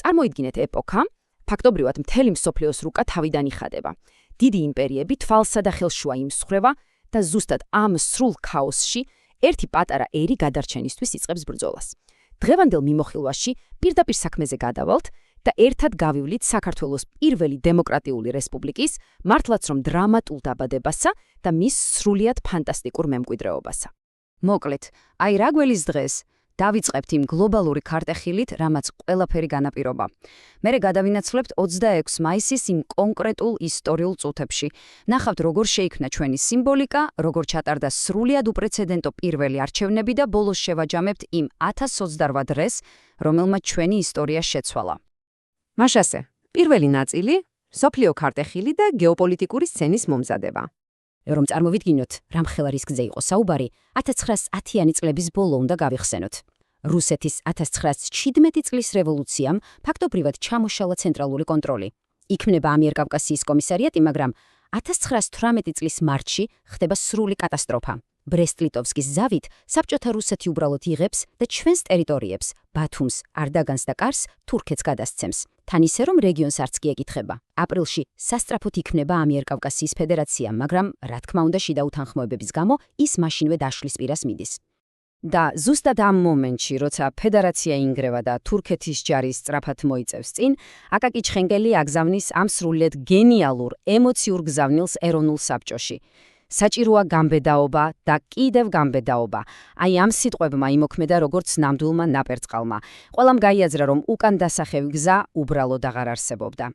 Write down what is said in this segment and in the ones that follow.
წარმოიდგინეთ ეპოქა, ფაქტობრივად მთელი მსოფლიოს რუკა თავიდან იხადება. დიდი იმპერიები თვალსა და ხელშუა იმსხვრევა და ზუსტად ამ სრულ ქაოსში ერთი პატარა ერი გადარჩენისთვის იწყებს ბრძოლას. დღევანდელ მიმოხილვაში პირდაპირ საქმეზე გადავალთ და ერთად გავივლით საქართველოს პირველი დემოკრატიული რესპუბლიკის, მართლაც რომ დრამატულ დაბადებასა და მის სრულიად ფანტასტიკურ მემკვიდრეობასა. მოკლედ, აი რა გველის დღეს დავიწყებთ იმ გლობალური ქარტეხილით, რამაც ყველაფერი განაპირობა. მერე გადავინაცვლებთ 26 მაისის იმ კონკრეტულ ისტორიულ წუთებში. ნახავთ, როგორ შეიქმნა ჩვენი სიმბოლიკა, როგორ ჩატარდა სრულიად უპრეცედენტო პირველი არჩევნები და ბოლოს შევაჯამებთ იმ 1028 დღეს, რომელმაც ჩვენი ისტორია შეცვალა. მაშასე, პირველი ნაწილი, მსოფლიო ქარტეხილი და გეოპოლიტიკური სცენის მომზადება. რომ წარმოვიდგინოთ, რამხელა რისკზე იყო საუბარი, 1910-იანი წლების ბოლო უნდა გავიხსენოთ. რუსეთის 1917 წლის რევოლუციამ ფაქტობრივად ჩამოშალა ცენტრალური კონტროლი. იქმნება ამიერკავკასიის კომისარიატი, მაგრამ 1918 წლის მარტში ხდება სრული კატასტროფა. ბრესტ-ლიტოვსკის ზავით საბჭოთა რუსეთი უბრალოდ იღებს და ჩვენს ტერიტორიებს, ბათუმს, არდაგანს და კარს თურქეთს გადასცემს. თან ისე რომ რეგიონს არც კი ეკითხება. აპრილში სასწრაფოდ იქმნება ამიერკავკასიის ფედერაცია, მაგრამ რა თქმა უნდა შიდა უთანხმოებების გამო ის მაშინვე დაშლის პირას მიდის. და ზუსტად ამ მომენტში, როცა ფედერაცია ინგრევა და თურქეთის ჯარი სწრაფად მოიწევს წინ, აკაკი ჩხენკელი აგზავნის ამ სრულიად გენიალურ ემოციურ გზავნილს ეროვნულ საბჭოში. საჭიროა გამბედაობა და კიდევ გამბედაობა. აი ამ სიტყვებმა იმოქმედა როგორც ნამდვილმა ნაპერწყალმა. ყველამ გაიაზრა, რომ უკან დასახევი გზა უბრალოდ აღარ არსებობდა.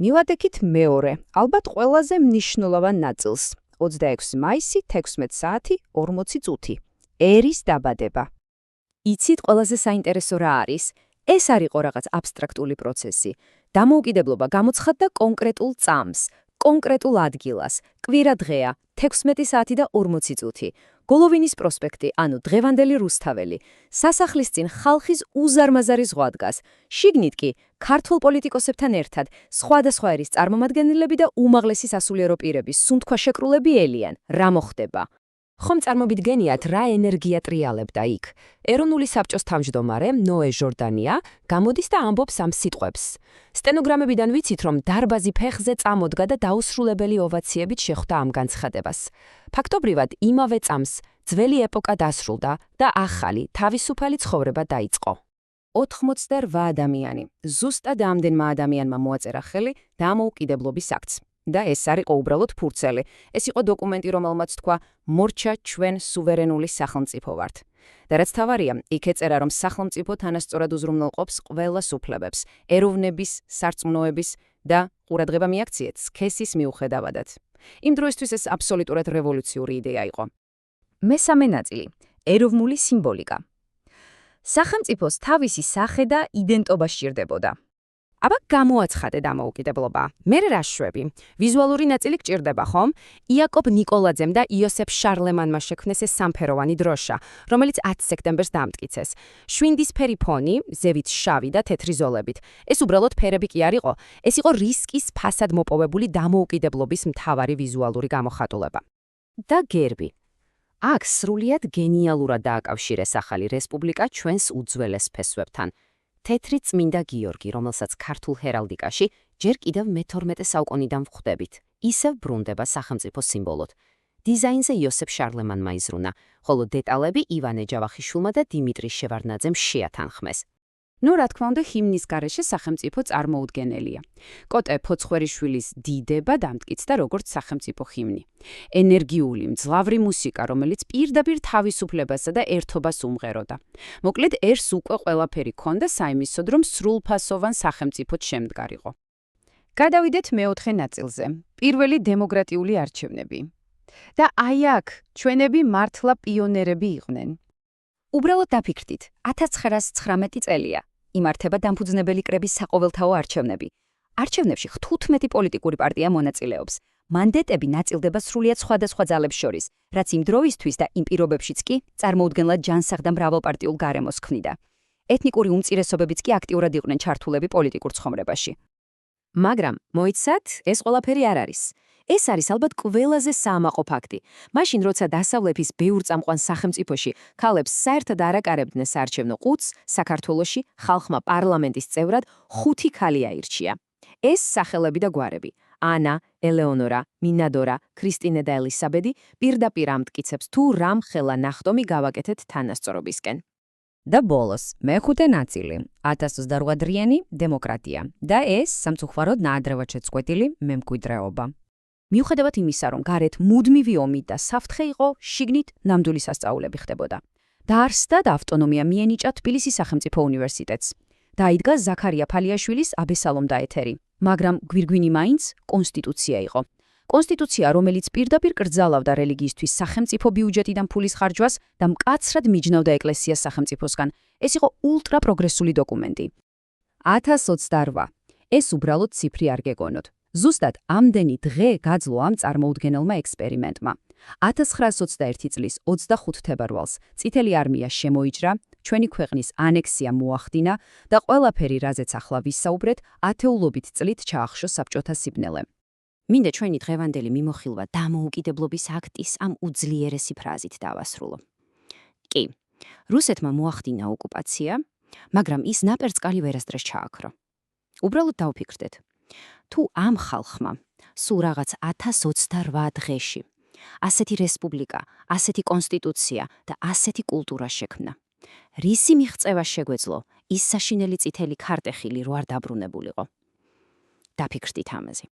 მივადექით მეორე, ალბათ ყველაზე მნიშვნელოვან ნაწილს. 26 მაისი, 16 საათი, 40 წუთი. ერის დაბადება. იცით, ყველაზე საინტერესო რა არის? ეს არ იყო რაღაც აბსტრაქტული პროცესი. დამოუკიდებლობა გამოცხადდა კონკრეტულ წამს, კონკრეტულ ადგილას, კვირა დღეა, 16 საათი და 40 წუთი. გოლოვინის პროსპექტი, ანუ დღევანდელი რუსთაველი. სასახლის წინ ხალხის უზარმაზარი ზღვა დგას. შიგნით კი ქართულ პოლიტიკოსებთან ერთად სხვადასხვა ერის წარმომადგენლები და უმაღლესი სასულიერო პირები სუნთქვა შეკრულები ელიან. რა მოხდება? ხომ წარმოვიდგენიათ, რა ენერგია ტრიალებდა იქ. ეროვნული საბჭოს თავმჯდომარე ნოე ჟორდანია გამოდის და ამბობს ამ სიტყვებს. სტენოგრამებიდან ვიცით, რომ დარბაზი ფეხზე წამოდგა და დაუსრულებელი ოვაციებით შეხვდა ამ განცხადებას. ფაქტობრივად, იმავე წამს ძველი ეპოქა დასრულდა და ახალი, თავისუფალი ცხოვრება დაიწყო. 88 ადამიანი. ზუსტად ამდენმა ადამიანმა მოაწერა ხელი დამოუკიდებლობის აქტს. და ეს არ იყო უბრალოდ ფურცელი. ეს იყო დოკუმენტი, რომელმაც თქვა, მორჩა ჩვენ სუვერენული სახელმწიფო ვართ. და რაც თავარია, იქ ეწერა, რომ სახელმწიფო თანასწორად უზრუნველყოფს ყველას უფლებებს, ეროვნების, სარწმუნოების და ყურადღება მიაქციეთ სქესის მიუხედავად. იმ დროისთვის ეს აბსოლუტურად რევოლუციური იდეა იყო. მესამე ნაწილი, ეროვნული სიმბოლიკა. სახელმწიფოს თავისი სახე და იდენტობა სჭირდებოდა. აბა გამოაცხადე დამოუკიდებლობა. მერე რა შვები? ვიზუალური ნაწილი გჭირდება, ხომ? იაკობ ნიკოლაძემ და იოსებ შარლემანმა შექმნეს ეს სამფეროვანი დროშა, რომელიც 10 სექტემბერს დაამტკიცეს. შვინდისფერი ფონი, ზევით შავი და თეთრი ზოლებით. ეს უბრალოდ ფერები კი არ იყო, ეს იყო რისკის ფასად მოპოვებული დამოუკიდებლობის მთავარი ვიზუალური გამოხატულება. და გერბი. აქ სრულიად გენიალურად დააკავშირეს ახალი რესპუბლიკა ჩვენს უძველეს ფესვებთან. თეთრი წმინდა გიორგი, რომელსაც ქართულ ჰერალდიკაში ჯერ კიდევ მე-12 საუკუნიდან ვხვდებით, ისევ ბრუნდება სახელმწიფო სიმბოლოდ. დიზაინზე იოსებ შარლემანმა იზრუნა, ხოლო დეტალები ივანე ჯავახიშვილმა და დიმიტრი შევარდნაძემ შეათანხმეს. ნუ რა თქმა უნდა, ჰიმნის გარეშე სახელმწიფო წარმოუდგენელია. კოტე ფოცხვერიშვილის დიდება დამტკიცდა როგორც სახელმწიფო ჰიმნი. ენერგიული, მძლავრი მუსიკა, რომელიც პირდაპირ თავისუფლებასა და ერთობას უმღეროდა. მოკლედ, ერს უკვე ყველაფერი ჰქონდა საიმისოდ, რომ სრულფასოვან სახელმწიფოდ შემდგარიყო. გადავიდეთ მეოთხე ნაწილზე. პირველი დემოკრატიული არჩევნები. და აი აქ ჩვენები მართლა პიონერები იყვნენ. უბრალოდ დაფიქრდით, 1919 წელია. იმართება დამფუძნებელი კრების საყოველთაო არჩევნები. არჩევნებში 15 პოლიტიკური პარტია მონაწილეობს. მანდატები ნაწილდება სრულიად სხვადასხვა ძალებს შორის, რაც იმ დროისთვის და იმ პირობებშიც კი წარმოუდგენლად ჯანსაღ და მრავალპარტიულ გარემოს ქმნიდა. ეთნიკური უმცირესობებიც კი აქტიურად იყვნენ ჩართულები პოლიტიკურ ცხოვრებაში. მაგრამ მოიცათ, ეს ყველაფერი არ არის. ეს არის ალბათ ყველაზე საამაყო ფაქტი. მაშინ, როცა დასავლეთის ბევრ წამყვან სახელმწიფოში ქალებს საერთოდ არ აკარებდნენ საარჩევნო ყუთს, საქართველოში ხალხმა პარლამენტის წევრად 5 ქალი აირჩია. ეს სახელები და გვარები: ანა, ელეონორა, მინადორა, ქრისტინე და ელისაბედი პირდაპირ ამტკიცებს თუ რამ ხელა ნახტომი გავაკეთეთ თანასწორობისკენ. და ბოლოს, მეხუთე ნაწილი, 1028-დღიანი დემოკრატია და ეს სამწუხაროდ ნაადრევად შეწყვეტილი მემკვიდრეობა. მიუხედავად იმისა, რომ გარეთ მუდმივი ომი და საფრთხე იყო, შიგნით ნამდვილი სასწაულები ხდებოდა. დაარსდა და ავტონომია მიენიჭა თბილისის სახელმწიფო უნივერსიტეტს. დაიდგა ზაქარია ფალიაშვილის აბესალომ და ეთერი, მაგრამ გვირგვინი მაინც კონსტიტუცია იყო. კონსტიტუცია, რომელიც პირდაპირ კრძალავდა რელიგიისთვის სახელმწიფო ბიუჯეტიდან ფულის ხარჯვას და მკაცრად მიჯნავდა ეკლესიას სახელმწიფოსგან. ეს იყო ულტრაპროგრესული დოკუმენტი. 1028. ეს უბრალოდ ციფრი არ გეგონოთ. ზუსტად ამდენი დღე გაძლო ამ წარმოუდგენელმა ექსპერიმენტმა. 1921 წლის 25 თებერვალს წითელი არმია შემოიჭრა, ჩვენი ქვეყნის ანექსია მოახდინა და ყველაფერი, რაზეც ახლა ვისაუბრეთ, ათეულობით წლით ჩაახშო საბჭოთა სიბნელე. მინდა ჩვენი დღევანდელი მიმოხილვა დამოუკიდებლობის აქტის ამ უძლიერესი ფრაზით დავასრულო. კი, რუსეთმა მოახდინა ოკუპაცია, მაგრამ ის ნაპერწკალი ვერასდროს ჩააქრო. უბრალოდ დავფიქრდეთ, თუ ამ ხალხმა სულ რაღაც 1028 დღეში ასეთი რესპუბლიკა, ასეთი კონსტიტუცია და ასეთი კულტურა შექმნა, რისი მიღწევა შეგვეძლო ის საშინელი წითელი ქარტეხილი რო არ დაბრუნებულიყო. დაფიქრდით ამაზე.